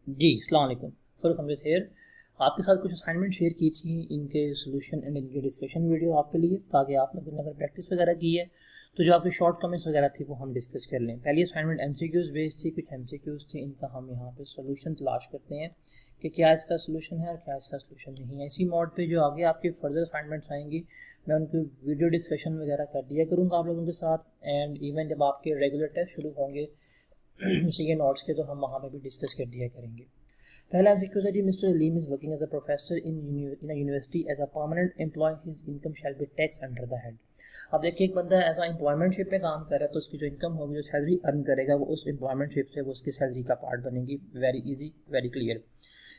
जी, अस्सलाम वालेकुम। फ़र्रुख अहमद हेयर। आपके साथ कुछ असाइनमेंट शेयर की थी, इनके सॉल्यूशन एंड इनके डिस्कशन वीडियो आपके लिए, ताकि आप लोगों ने अगर प्रैक्टिस वगैरह की है तो जो आपकी शॉर्ट कमेंट्स वगैरह थी वो हम डिस्कस कर लें। पहली असाइनमेंट एमसीक्यूज़ बेस्ड थी, कुछ एमसीक्यूज़ थी, इनका हम यहाँ पे सॉल्यूशन तलाश करते हैं कि क्या इसका सॉल्यूशन है और क्या इसका सॉल्यूशन नहीं है। इसी मोड पे जो आगे आपकी फर्दर असाइनमेंट्स आएंगी मैं उनकी वीडियो डिस्कशन वगैरह कर दिया करूँगा आप लोगों के साथ। एंड इवन जब आपके रेगुलर टेस्ट शुरू होंगे सी ए नोट्स के, तो हम वहाँ पे भी डिस्कस कर दिया करेंगे। पहला एमसीक्यू है जी, mister Aleem is working as a professor in a university as a permanent employ, his income shall be tax under the head. अब देखिए, एक बंदा एज अ एम्प्लॉयमेंटशिप में काम कर रहा है तो उसकी जो इनकम होगी, जो सैलरी अर्न करेगा, वो उस एम्प्लॉयमेंटशिप से वो उसकी सैलरी का पार्ट बनेगी। Very easy, very clear.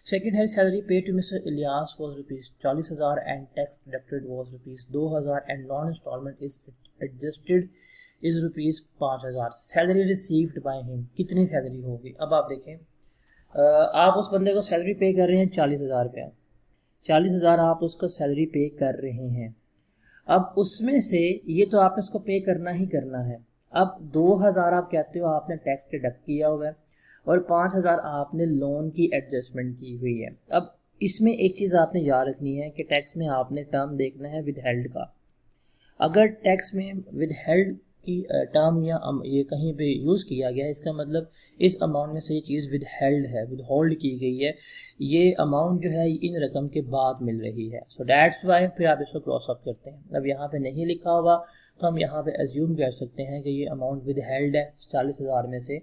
Second है, salary pay to mister Ilyas was ₹40,000 and tax deducted was ₹2,000 and non instalment is adjusted is ₹5,000। Salary received by him, कितनी सैलरी होगी? अब आप देखें, आप उस बंदे को सैलरी पे कर रहे हैं 40,000 रुपया। 40,000 आप उसको सैलरी पे कर रहे हैं। अब उसमें से ये तो आपने उसको पे करना ही करना है। अब 2,000 आप कहते हो आपने टैक्स डिडक्ट किया हुआ है और 5,000 आपने लोन की एडजस्टमेंट की हुई है। अब इसमें एक चीज़ आपने याद रखनी है कि टैक्स में आपने टर्म देखना है विद हेल्ड का। अगर टैक्स में विद हेल्ड की टर्म या ये कहीं पे यूज़ किया गया है, इसका मतलब इस अमाउंट में से ये चीज़ विद हेल्ड है, विद होल्ड की गई है, ये अमाउंट जो है इन रकम के बाद मिल रही है। सो दैट्स वाई फिर आप इसको क्रॉस अप करते हैं। अब यहाँ पे नहीं लिखा हुआ तो हम यहाँ पे एज्यूम कर सकते हैं कि ये अमाउंट विद हेल्ड है। 40,000 में से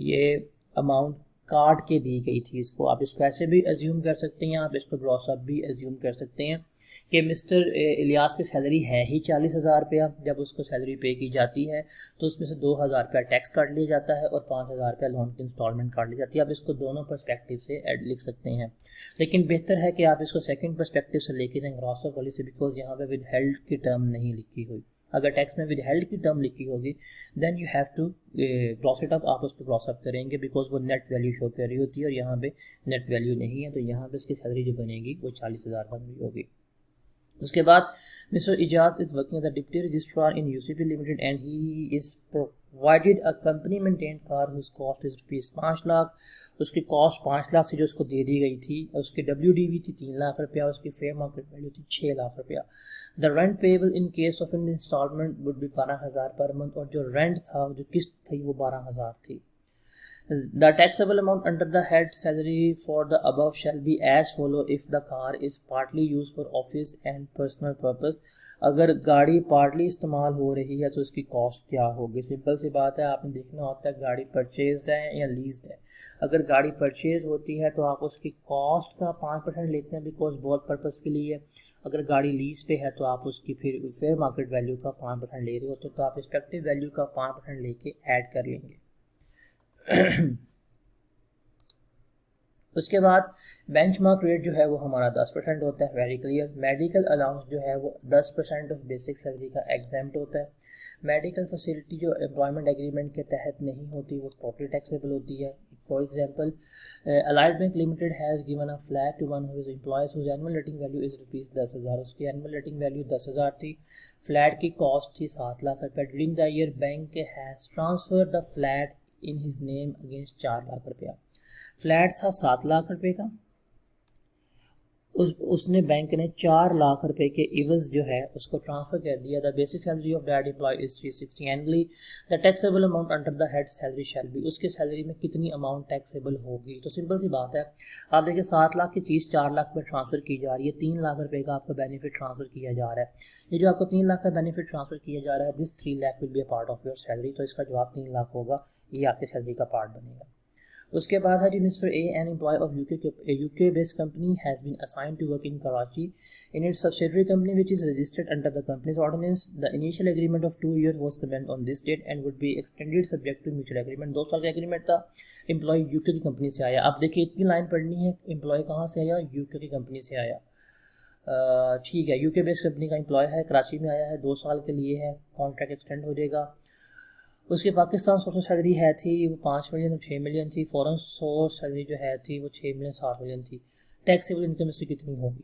ये अमाउंट काट के दी गई थी। इसको आप इसको ऐसे भी एज्यूम कर सकते हैं, आप इसको क्रॉस अप भी एज्यूम कर सकते हैं कि मिस्टर इलियास की सैलरी है ही 40,000 रुपया। जब उसको सैलरी पे की जाती है तो उसमें से 2,000 रुपया टैक्स काट लिया जाता है और 5,000 रुपया लोन की इंस्टॉलमेंट काट ली जाती है। आप इसको दोनों पर्सपेक्टिव से लिख सकते हैं, लेकिन बेहतर है कि आप इसको सेकंड पर्सपेक्टिव से लेके जाएं, क्रॉस अप वाली से, बिकॉज यहाँ पे विद हेल्ड की टर्म नहीं लिखी हुई। अगर टैक्स में विद हेल्ड की टर्म लिखी होगी then you have to cross it up, आप उसको क्रॉस अप करेंगे, बिकॉज वो नेट वैल्यू शो कर रही होती है और यहाँ पे नेट वैल्यू नहीं है, तो यहाँ पे इसकी सैलरी जो बनेगी वो 40,000 बन रही होगी। उसके बाद mister Ijaz is working as a deputy registrar in UCP limited and he is provided a company maintain car whose cost is ₹5,00,000। उसकी कॉस्ट 5 लाख से जो उसको दे दी गई थी, उसकी WDV थी 3 लाख रुपया, उसकी फेयर मार्केट वैल्यू थी 6 लाख रुपया। The rent payable in case of in instalment would be 12,000 per month, और जो रेंट था, जो किस्त थी, वो 12,000 थी। The taxable amount under the head salary for the above shall be as follow if the car is partly used for office and personal purpose। अगर गाड़ी पार्टली इस्तेमाल हो रही है तो उसकी कॉस्ट क्या होगी? सिंपल सी बात है, आपने देखना होता है गाड़ी परचेज्ड है या लीज्ड है। अगर गाड़ी परचेज होती है तो आप उसकी कॉस्ट का 5% लेते हैं, बिकॉज बहुत पर्पज़ के लिए है। अगर गाड़ी लीज पे है तो आप उसकी फिर फेयर मार्केट वैल्यू का 5% ले रहे होते, तो आप एक्सपेक्टिव वैल्यू का 5% लेके ऐड कर लेंगे। उसके बाद बेंचमार्क रेट जो है वो हमारा 10% होता है, वेरी क्लियर। मेडिकल अलाउंस जो है वो 10% ऑफ बेसिक सैलरी का एग्जेम्प्ट होता है। मेडिकल फैसिलिटी जो एम्प्लॉयमेंट एग्रीमेंट के तहत नहीं होती वो टोटली टैक्सेबल होती है। For example, allied bank limited has given a flat to one of his employees whose annual rating value is ₹10,000। उसकी एनुअल रेटिंग वैल्यू 10,000 थी। फ्लैट की कॉस्ट थी 7 लाख रुपये। During the year bank has transfer the flat in his name against 4 lakh रुपया। Flat था 7 लाख रुपए का, उसने बैंक ने 4 लाख रुपए के इवज जो है उसको ट्रांसफर कर दिया। The basic salary of that employee is 360 annually. The taxable amount under the head salary shall be, उसके सैलरी में कितनी अमाउंट टैक्सेबल होगी? तो सिंपल सी बात है, आप देखिए 7 लाख की चीज़ 4 लाख में ट्रांसफर की जा रही है, 3 लाख रुपए का आपका बेनिफिट ट्रांसफर किया जा रहा है। ये जो आपको 3 लाख का बेनिफिट ट्रांसफर किया जा रहा है, this 3 lakh will be a part of your salary, तो इसका जवाब 3 लाख होगा, ये आपके सैलरी का पार्ट बनेगा। उसके बाद है जी, mister A N employ of UK based company has been assigned to work in Karachi in its subsidiary company which is registered under the companies ordinance. The initial agreement of 2 years was commenced on this date and would be extended subject to mutual agreement। 2 साल का agreement था। Employ UK की company से आया। अब देखिए, इतनी line पढ़नी है, एम्प्लॉय कहाँ से आया? यूके की कंपनी से आया। ठीक है, यूके बेस्ड कंपनी का एम्प्लॉय है, कराची में आया है, 2 साल के लिए है, कॉन्ट्रैक्ट एक्सटेंड हो जाएगा। उसके पाकिस्तान सोर्स सैलरी है थी वो 5 मिलियन और 6 मिलियन थी। फॉरेन सोर्स सैलरी जो है थी वो 6 मिलियन 7 मिलियन थी। टैक्सेबल इनकम इससे कितनी होगी?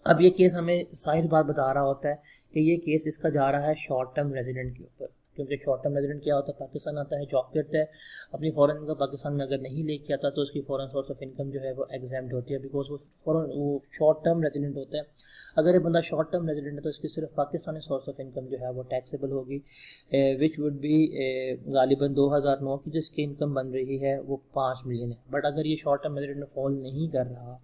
अब ये केस हमें साहिर बात बता रहा होता है कि ये केस इसका जा रहा है शॉर्ट टर्म रेजिडेंट के ऊपर, क्योंकि शॉर्ट टर्म रेजिडेंट क्या होता है, पाकिस्तान आता है, जॉब करता है, अपनी फॉरेन इनकम पाकिस्तान में अगर नहीं लेके आता तो उसकी फॉरेन सोर्स ऑफ इनकम जो है वो एग्जाम्प्ट होती है, बिकॉज वो शॉर्ट टर्म रेजिडेंट होता है। अगर ये बंदा शॉर्ट टर्म रेजिडेंट है तो इसकी सिर्फ पाकिस्तानी सोर्स ऑफ इनकम जो है वो टैक्सेबल होगी, विच वुड बी गालिबन 2009 की जिसकी इनकम बन रही है वो 5 मिलियन है। बट अगर ये शॉर्ट टर्म रेजिडेंट में फॉल नहीं कर रहा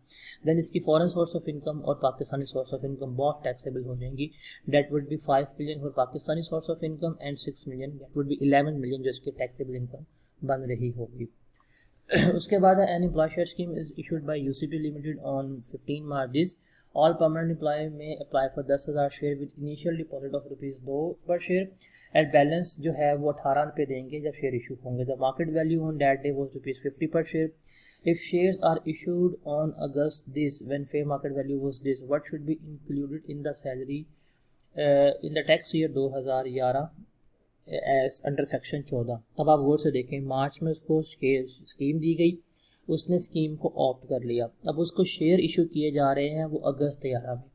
देन इसकी फॉरेन सोर्स ऑफ इनकम और पाकिस्तानी सोर्स ऑफ इनकम बहुत टैक्सेबल हो जाएंगी। That would be 5 million for Pakistani source of income and 6 million, that would be 11 million जो इसकी टैक्सेबल इनकम बन रही होगी। उसके बाद an employ share scheme is issued by UCP limited on 15 March this. All permanent employ may apply for 10,000 share with initial deposit of ₹2 per share and balance जो है वो 18 रुपये देंगे जब शेयर इशू होंगे। The market value on that day was ₹50 पर share. If shares are issued on August this, when fair market value was this, what should be included in the salary in the tax year 2011 as under section 14। अब आप गौर से देखें, मार्च में उसको scheme दी गई, उसने scheme को ऑप्ट कर लिया, अब उसको शेयर इशू किए जा रहे हैं वो अगस्त 11 में।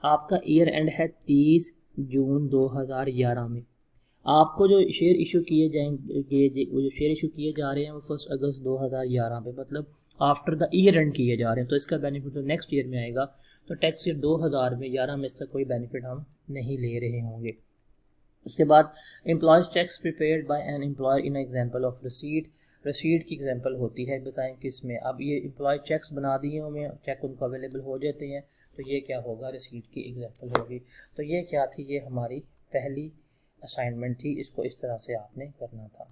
आपका ईयर एंड है 30 जून 2011 में। आपको जो शेयर इशू किए जाएंगे, जो शेयर इशू किए जा रहे हैं वो 1 अगस्त 2011 पे, मतलब आफ्टर द ईयर एंड किए जा रहे हैं, तो इसका बेनिफिट तो नेक्स्ट ईयर में आएगा। तो टैक्स ईयर 2011 में इसका कोई बेनिफिट हम नहीं ले रहे होंगे। उसके बाद employees tax prepared by an employer in example of रसीद। रसीद की एग्जांपल होती है, बताएं किस में। अब ये एम्प्लॉय चेक्स बना दिए हमें, चेक उनको अवेलेबल हो जाते हैं, तो ये क्या होगा, रसीद की एग्जांपल होगी। तो ये क्या थी, ये हमारी पहली असाइनमेंट थी, इसको इस तरह से आपने करना था।